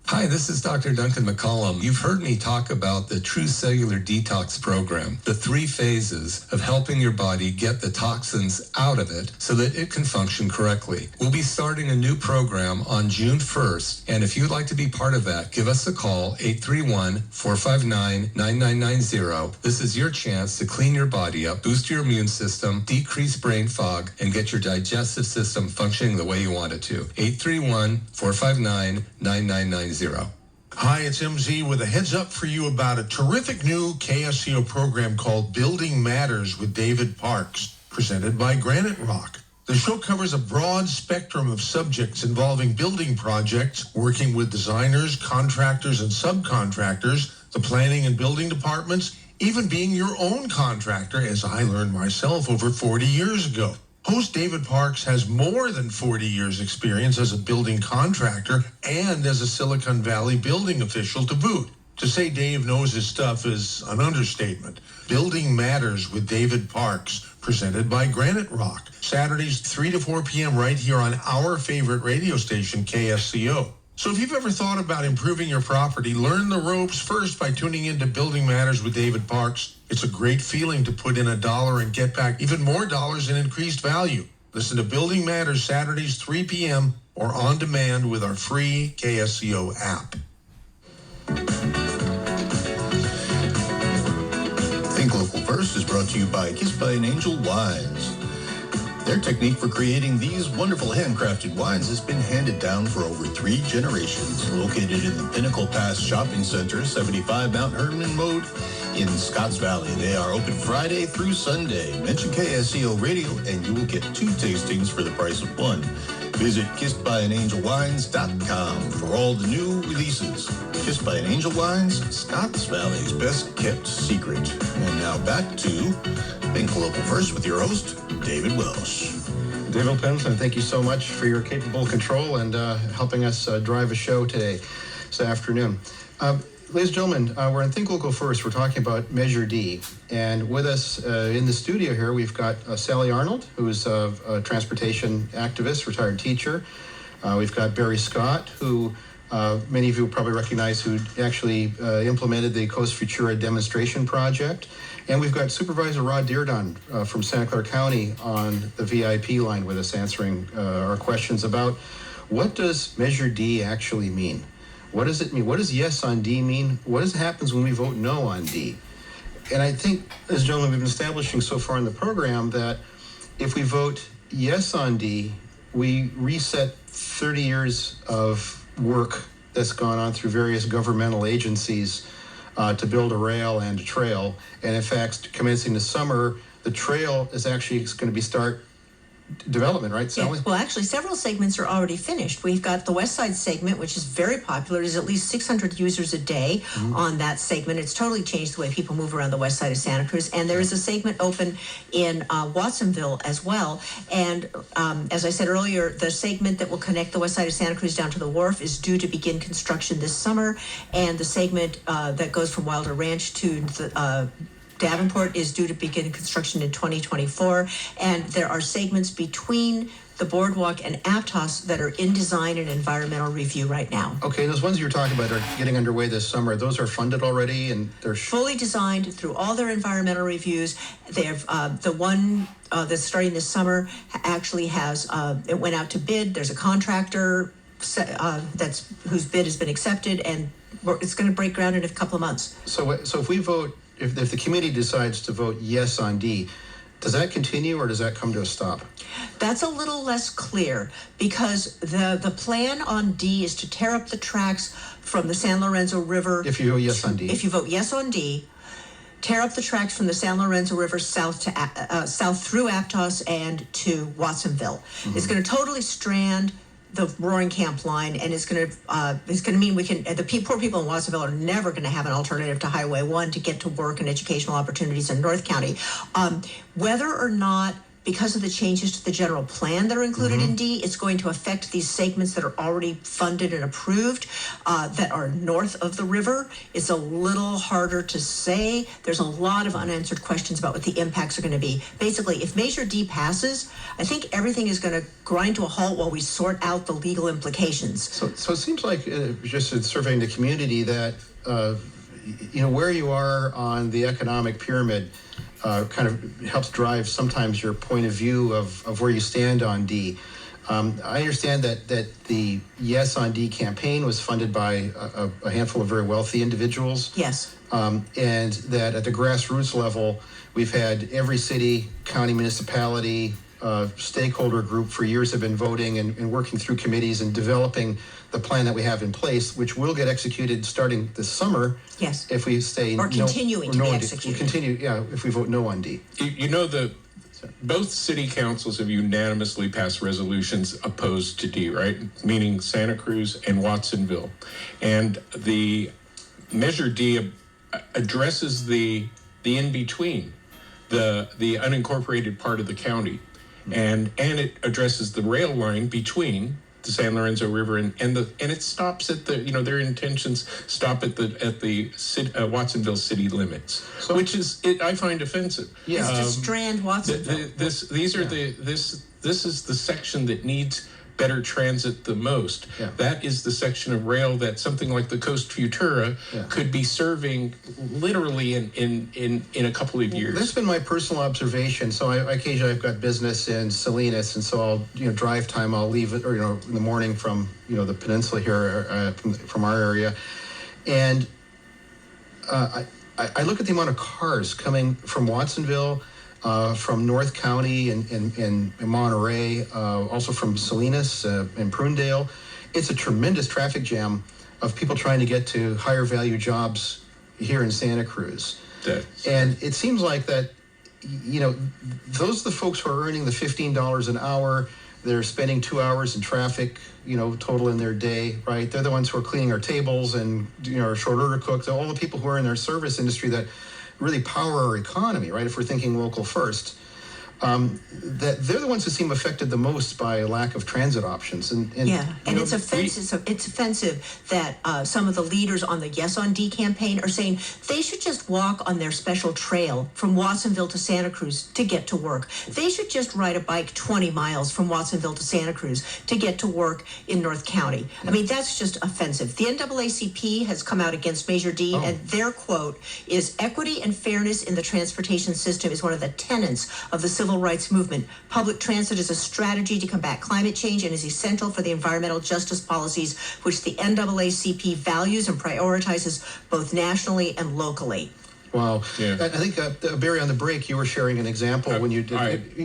[SPEAKER 11] Hi, this is Dr. Duncan McCollum. You've heard me talk about the True Cellular Detox Program, the 3 phases of helping your body get the toxins out of it so that it can function correctly. We'll be starting a new program on June 1st, and if you'd like to be part of that, give us a call, 831-459-9990. This is your chance to clean your body up, boost your immune system, decrease brain fog, and get your digestive system functioning the way you want it to. 831-459-9990.
[SPEAKER 12] Hi, it's MZ with a heads up for you about a terrific new KSCO program called Building Matters with David Parks, presented by Granite Rock. The show covers a broad spectrum of subjects involving building projects, working with designers, contractors, and subcontractors, the planning and building departments, even being your own contractor, as I learned myself over 40 years ago. Host David Parks has more than 40 years experience as a building contractor and as a Silicon Valley building official to boot. To say Dave knows his stuff is an understatement. Building Matters with David Parks, presented by Granite Rock. Saturdays 3 to 4 p.m. right here on our favorite radio station, KSCO. So if you've ever thought about improving your property, learn the ropes first by tuning into Building Matters with David Parks. It's a great feeling to put in $1 and get back even more dollars in increased value. Listen to Building Matters Saturdays 3 p.m. or on demand with our free KSCO app.
[SPEAKER 13] Think Local First is brought to you by Kissed by an Angel Wines. Their technique for creating these wonderful handcrafted wines has been handed down for over 3 generations. Located in the Pinnacle Pass Shopping Center, 75 Mount Herman Road in Scotts Valley. They are open Friday through Sunday. Mention KSCO Radio and you will get 2 tastings for the price of 1. Visit KissedByAnGelWines.com for all the new releases. Kissed by an Angel Wines, Scotts Valley's best kept secret. And now back to Think Local First with your host, David Welch.
[SPEAKER 2] David Penson, thank you so much for your capable control and helping us drive a show today, this afternoon. Ladies and gentlemen, we're in Think Local First. We're talking about Measure D. And with us in the studio here, we've got Sally Arnold, who's a transportation activist, retired teacher. We've got Barry Scott, who many of you probably recognize, who actually implemented the Coast Futura demonstration project. And we've got Supervisor Rod Diridon from Santa Clara County on the VIP line with us, answering our questions about what does Measure D actually mean? What does it mean? What does yes on D mean? What happens when we vote no on D? And I think, as gentlemen, we've been establishing so far in the program that if we vote yes on D, we reset 30 years of work that's gone on through various governmental agencies to build a rail and a trail. And in fact, commencing this summer, the trail is actually going to be start development, right, Sally?
[SPEAKER 3] Yeah. Well, actually, several segments are already finished. We've got the West Side segment, which is very popular. There's at least 600 users a day on that segment. It's totally changed the way people move around the west side of Santa Cruz. And there is a segment open in Watsonville as well. And as I said earlier, the segment that will connect the west side of Santa Cruz down to the wharf is due to begin construction this summer. And the segment that goes from Wilder Ranch to the Davenport is due to begin construction in 2024, and there are segments between the boardwalk and Aptos that are in design and environmental review right now.
[SPEAKER 2] Okay, those ones you were talking about are getting underway this summer. Those are funded already, and they're
[SPEAKER 3] fully designed through all their environmental reviews. They have the one that's starting this summer actually has it went out to bid. There's a contractor whose bid has been accepted, and it's going to break ground in a couple of months.
[SPEAKER 2] So if we vote. If the committee decides to vote yes on D, does that continue or does that come to a stop?
[SPEAKER 3] That's a little less clear because the plan on D is to tear up the tracks from the San Lorenzo River.
[SPEAKER 2] If you vote yes on D.
[SPEAKER 3] If you vote yes on D, tear up the tracks from the San Lorenzo River south through Aptos and to Watsonville. Mm-hmm. It's going to totally strand the Roaring Camp line, and it's going to mean poor people in Watsonville are never going to have an alternative to Highway 1 to get to work and educational opportunities in North County. Whether or not, because of the changes to the general plan that are included in D, it's going to affect these segments that are already funded and approved that are north of the river. It's a little harder to say. There's a lot of unanswered questions about what the impacts are going to be. Basically, if Measure D passes, I think everything is going to grind to a halt while we sort out the legal implications.
[SPEAKER 2] So it seems like, just in surveying the community, that where you are on the economic pyramid kind of helps drive sometimes your point of view of where you stand on D. I understand that the Yes on D campaign was funded by a handful of very wealthy individuals.
[SPEAKER 3] Yes.
[SPEAKER 2] And that at the grassroots level, we've had every city, county, municipality, stakeholder group for years have been voting and working through committees and developing the plan that we have in place, which will get executed starting this summer.
[SPEAKER 3] Yes.
[SPEAKER 2] If we stay
[SPEAKER 3] continuing to be executed.
[SPEAKER 2] Continue, if we vote no on D.
[SPEAKER 4] Both city councils have unanimously passed resolutions opposed to D, right? Meaning Santa Cruz and Watsonville. And the Measure D addresses the in-between, the unincorporated part of the county. And it addresses the rail line between the San Lorenzo River and it stops at their intentions stop at the Watsonville city limits, which is I find offensive.
[SPEAKER 3] Yeah, it's to strand Watsonville.
[SPEAKER 4] This is the section that needs better transit the most. Yeah. That is the section of rail that something like the Coast Futura could be serving literally in a couple of years.
[SPEAKER 2] That's been my personal observation. So I occasionally I've got business in Salinas, and so I'll drive time. I'll leave it in the morning from the peninsula here from our area, and I look at the amount of cars coming from Watsonville. From North County and Monterey, also from Salinas and Prunedale. It's a tremendous traffic jam of people trying to get to higher value jobs here in Santa Cruz. And it seems like that, those are the folks who are earning the $15 an hour. They're spending 2 hours in traffic, total in their day, right? They're the ones who are cleaning our tables and, our short order cooks, all the people who are in their service industry that really power our economy, right? If we're thinking local first, that they're the ones who seem affected the most by lack of transit options. And
[SPEAKER 3] it's offensive. It's offensive that some of the leaders on the Yes on D campaign are saying they should just walk on their special trail from Watsonville to Santa Cruz to get to work. They should just ride a bike 20 miles from Watsonville to Santa Cruz to get to work in North County. I mean, that's just offensive. The NAACP has come out against Measure D, and their quote is, "Equity and fairness in the transportation system is one of the tenets of the civil rights movement. Public transit is a strategy to combat climate change and is essential for the environmental justice policies which the NAACP values and prioritizes both nationally and locally."
[SPEAKER 2] Wow. Yeah. I think, Barry, on the break, you were sharing an example when you did.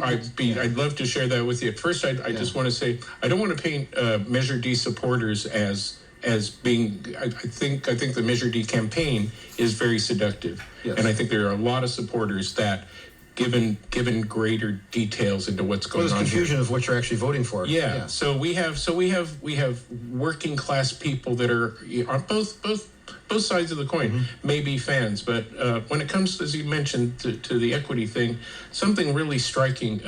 [SPEAKER 4] I'd love to share that with you. At first, I just want to say, I don't want to paint Measure D supporters as being, I think the Measure D campaign is very seductive. Yes. And I think there are a lot of supporters that, given greater details into what's going on.
[SPEAKER 2] There's confusion of what you're actually voting for.
[SPEAKER 4] Yeah. So we have working class people that are on both sides of the coin, maybe fans, but when it comes, as you mentioned, to the equity thing, something really striking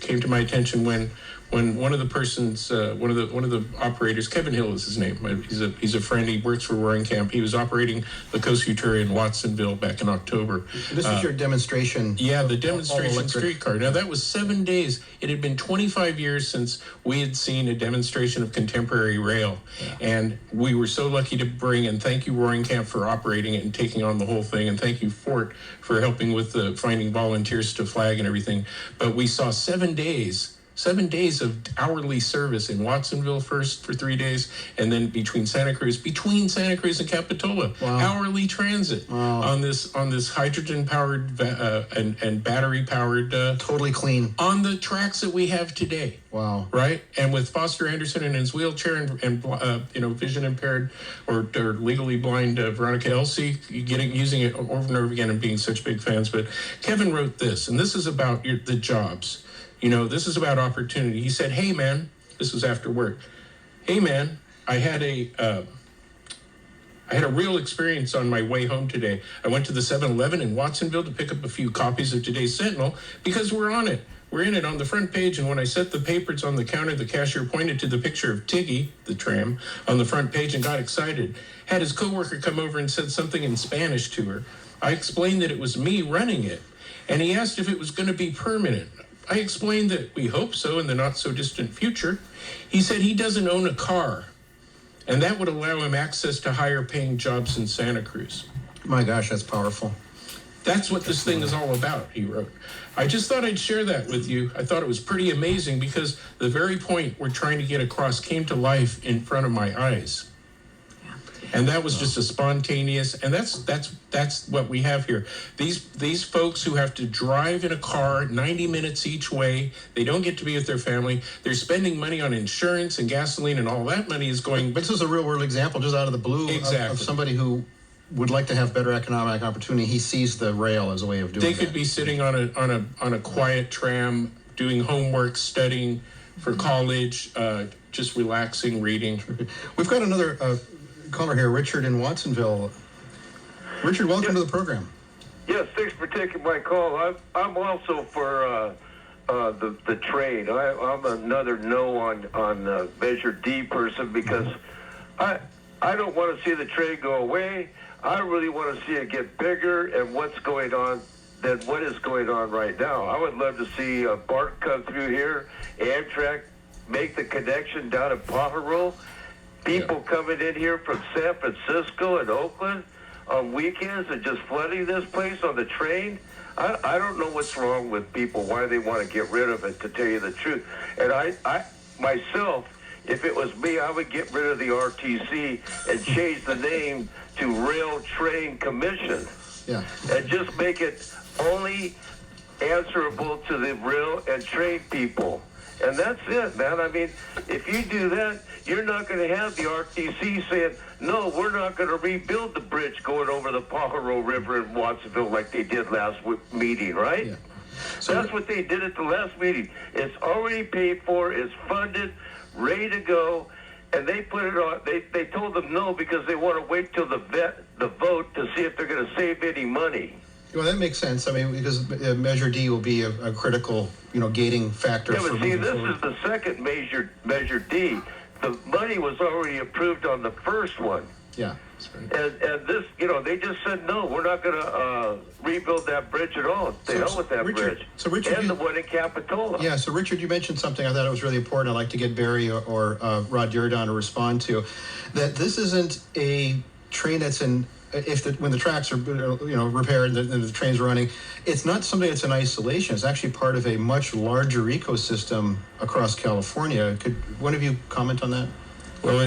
[SPEAKER 4] came to my attention when one of the persons, one of the operators, Kevin Hill is his name. He's a friend. He works for Roaring Camp. He was operating the Coast Futura in Watsonville back in October.
[SPEAKER 2] This is your demonstration.
[SPEAKER 4] Yeah, the demonstration streetcar. Now that was 7 days. It had been 25 years since we had seen a demonstration of contemporary rail, and we were so lucky to bring. And thank you, Roaring Camp, for operating it and taking on the whole thing, and thank you, Fort, for helping with the finding volunteers to flag and everything. But we saw 7 days. 7 days of hourly service in Watsonville first for 3 days, and then between Santa Cruz and Capitola, hourly transit on this hydrogen powered and battery powered,
[SPEAKER 2] totally clean,
[SPEAKER 4] on the tracks that we have today.
[SPEAKER 2] Wow!
[SPEAKER 4] Right, and with Foster Anderson in his wheelchair and vision impaired or legally blind Veronica Elsie using it over and over again and being such big fans. But Kevin wrote this, and this is about the jobs. This is about opportunity. He said, "Hey, man," this was after work, Hey, man, I had a real experience on my way home today. I went to the 7-Eleven in Watsonville to pick up a few copies of today's Sentinel because we're on it. We're in it on the front page, and when I set the papers on the counter, the cashier pointed to the picture of Tiggy, the tram, on the front page and got excited. Had his coworker come over and said something in Spanish to her. I explained that it was me running it, and he asked if it was going to be permanent. I explained that we hope so in the not-so-distant future. He said he doesn't own a car, and that would allow him access to higher-paying jobs in Santa Cruz.
[SPEAKER 2] My gosh, that's powerful.
[SPEAKER 4] That's what this thing is all about, he wrote. I just thought I'd share that with you. I thought it was pretty amazing because the very point we're trying to get across came to life in front of my eyes. And that was just a spontaneous, and that's what we have here. These folks who have to drive in a car 90 minutes each way, they don't get to be with their family. They're spending money on insurance and gasoline, and all that money is going.
[SPEAKER 2] But this is a real world example, just out of the blue, of somebody who would like to have better economic opportunity. He sees the rail as a way of doing
[SPEAKER 4] They could be sitting on a quiet tram, doing homework, studying for college, just relaxing, reading.
[SPEAKER 2] We've got another caller here, Richard in Watsonville. Richard, welcome to the program.
[SPEAKER 14] Yes, thanks for taking my call. I'm also for the trade. I'm another no on Measure D person because I don't want to see the trade go away. I really want to see it get bigger and what's going on than what is going on right now. I would love to see BART come through here, Amtrak make the connection down in Pajaro, people coming in here from San Francisco and Oakland on weekends and just flooding this place on the train. I don't know what's wrong with people, why they want to get rid of it, to tell you the truth. And I myself, if it was me, I would get rid of the RTC and change the name to Rail Train Commission.
[SPEAKER 2] Yeah.
[SPEAKER 14] And just make it only answerable to the rail and train people. And that's it, man. I mean, if you do that, you're not going to have the RTC saying, no, we're not going to rebuild the bridge going over the Pajaro River in Watsonville like they did last meeting, right? Yeah. So that's what they did at the last meeting. It's already paid for, it's funded, ready to go, and they put it on. They told them no because they want to wait till the vote to see if they're going to save any money.
[SPEAKER 2] Well, that makes sense. I mean, because Measure D will be a critical, gating factor.
[SPEAKER 14] Yeah,
[SPEAKER 2] for
[SPEAKER 14] but see, this
[SPEAKER 2] forward.
[SPEAKER 14] is the second Measure D. The money was already approved on the first one.
[SPEAKER 2] Yeah.
[SPEAKER 14] And this, they just said, no, we're not going to rebuild that bridge at all. To hell with that bridge.
[SPEAKER 2] So Richard,
[SPEAKER 14] and the one in Capitola.
[SPEAKER 2] Yeah, so Richard, you mentioned something I thought it was really important. I'd like to get Barry or Rod Diridon to respond to. That this isn't a train that's in, when the tracks are repaired and the train's running, it's not something that's in isolation. It's actually part of a much larger ecosystem across California. Could one of you comment on that?
[SPEAKER 4] Well,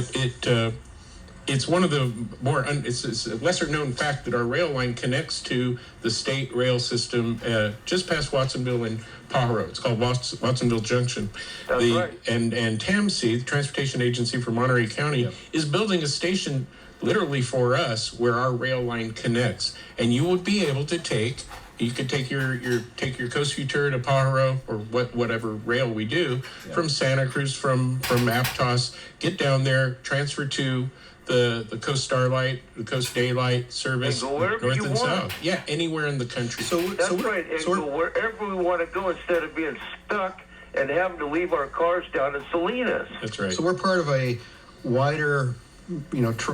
[SPEAKER 4] it's one of the more, it's a lesser known fact that our rail line connects to the state rail system just past Watsonville and Pajaro. It's called Watsonville Junction.
[SPEAKER 14] That's right.
[SPEAKER 4] And TAMC, the Transportation Agency for Monterey County, is building a station literally for us where our rail line connects. And you would be able to you could take your Coast Futura to Pajaro or whatever rail we do from Santa Cruz, from Aptos, get down there, transfer to the Coast Starlight, the Coast Daylight service,
[SPEAKER 14] and go wherever
[SPEAKER 4] north
[SPEAKER 14] you
[SPEAKER 4] and
[SPEAKER 14] want.
[SPEAKER 4] South. Yeah, anywhere in the country.
[SPEAKER 14] That's right. And go wherever we want to go instead of being stuck and having to leave our cars down in Salinas.
[SPEAKER 4] That's right.
[SPEAKER 2] So we're part of a wider,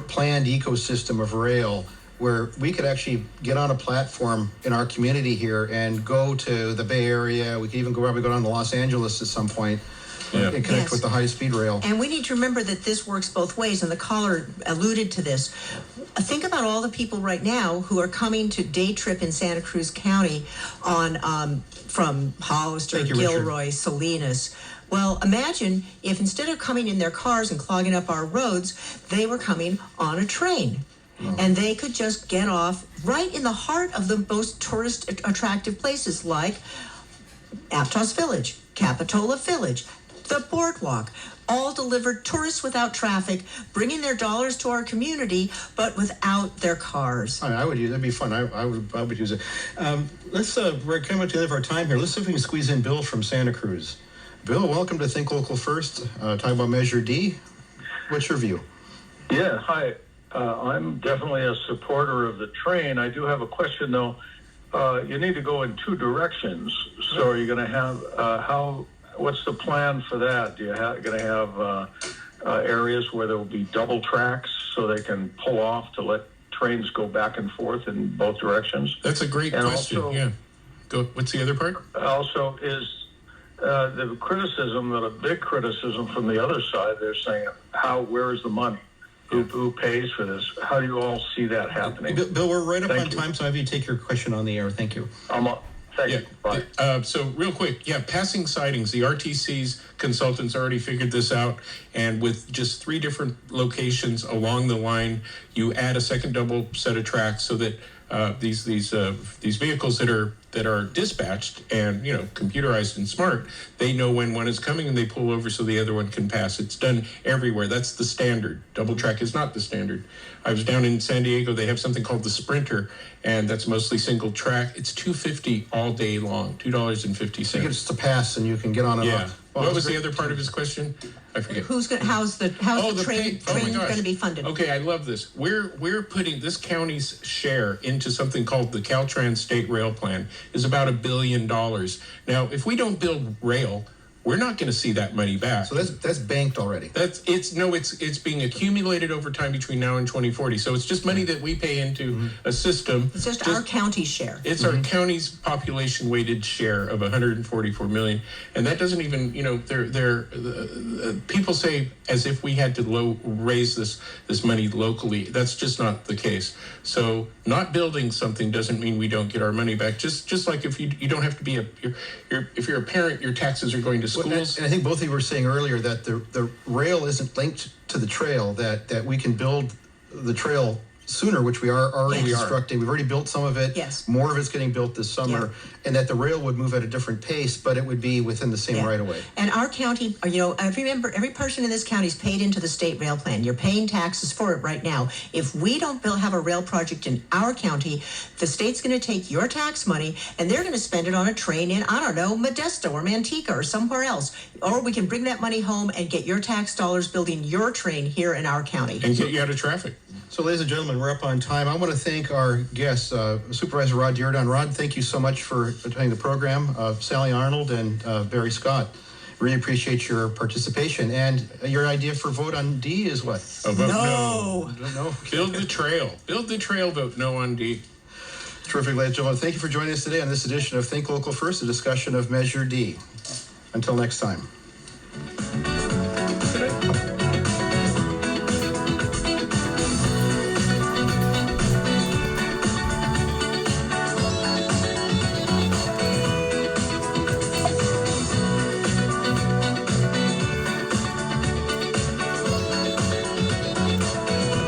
[SPEAKER 2] planned ecosystem of rail where we could actually get on a platform in our community here and go to the Bay Area. We could even probably go down to Los Angeles at some point. And connect with the high-speed rail.
[SPEAKER 3] And we need to remember that this works both ways, and the caller alluded to this. Think about all the people right now who are coming to day trip in Santa Cruz County from Hollister, Gilroy, Richard. Salinas. Well, imagine if instead of coming in their cars and clogging up our roads, they were coming on a train. And they could just get off right in the heart of the most tourist attractive places like Aptos Village, Capitola Village, the boardwalk, all delivered tourists without traffic, bringing their dollars to our community, but without their cars.
[SPEAKER 2] I would use it. That'd be fun. I would use it. We're coming to the end of our time here. Let's see if we can squeeze in Bill from Santa Cruz. Bill, welcome to Think Local First. Talking about Measure D. What's your view?
[SPEAKER 15] Yeah, hi. I'm definitely a supporter of the train. I do have a question, though. You need to go in two directions. So are you going to have, what's the plan for that? Do you going to have areas where there will be double tracks so they can pull off to let trains go back and forth in both directions?
[SPEAKER 4] That's a great question.
[SPEAKER 15] Also,
[SPEAKER 4] yeah. Go. What's the other part?
[SPEAKER 15] Also, is the criticism, that a big criticism from the other side, they're saying, where is the money? Who pays for this? How do you all see that happening?
[SPEAKER 2] Bill, we're right up
[SPEAKER 15] Thank
[SPEAKER 2] on
[SPEAKER 15] you.
[SPEAKER 2] time, so I have you take your question on the air. Thank you.
[SPEAKER 15] Thank you. Bye.
[SPEAKER 4] So real quick, passing sidings. The RTC's consultants already figured this out, and with just 3 different locations along the line, you add a second double set of tracks so that these vehicles that are dispatched and computerized and smart, they know when one is coming and they pull over so the other one can pass. It's done everywhere. That's the standard. Double track is not the standard. I was down in San Diego. They have something called the Sprinter, and that's mostly single track. It's $2.50 all day long. $2.50.
[SPEAKER 2] So you get us to pass, and you can get on and
[SPEAKER 4] Yeah.
[SPEAKER 2] off. Well,
[SPEAKER 4] What was the other part of his question? I forget.
[SPEAKER 3] How's the train going to be funded?
[SPEAKER 4] Okay, I love this. We're putting this county's share into something called the Caltrans State Rail Plan is about $1 billion. Now, if we don't build rail, we're not going to see that money back.
[SPEAKER 2] So that's banked already.
[SPEAKER 4] It's being accumulated over time between now and 2040. So it's just money that we pay into a system.
[SPEAKER 3] It's just our county's share.
[SPEAKER 4] It's our county's population weighted share of 144 million, and that doesn't even people say as if we had to raise this money locally. That's just not the case. So not building something doesn't mean we don't get our money back. Just like if you don't have to be if you're a parent, your taxes are going to schools.
[SPEAKER 2] And I think both of you were saying earlier that the rail isn't linked to the trail, that we can build the trail sooner, which we are already constructing. We've already built some of it.
[SPEAKER 3] Yes.
[SPEAKER 2] More of it's getting built this summer, and that the rail would move at a different pace, but it would be within the same right of way.
[SPEAKER 3] And our county, every person in this county is paid into the state rail plan. You're paying taxes for it right now. If we don't have a rail project in our county, the state's going to take your tax money and they're going to spend it on a train in, I don't know, Modesto or Manteca or somewhere else. Or we can bring that money home and get your tax dollars building your train here in our county.
[SPEAKER 4] And get you out of traffic.
[SPEAKER 2] So, ladies and gentlemen, we're up on time. I want to thank our guests, Supervisor Rod Diridon. Rod, thank you so much for attending the program. Sally Arnold and Barry Scott, really appreciate your participation. And your idea for vote on D is what?
[SPEAKER 4] Vote no.
[SPEAKER 2] No.
[SPEAKER 4] Build the trail. Build the trail, vote no on D.
[SPEAKER 2] Terrific, ladies and gentlemen. Thank you for joining us today on this edition of Think Local First, a discussion of Measure D. Until next time.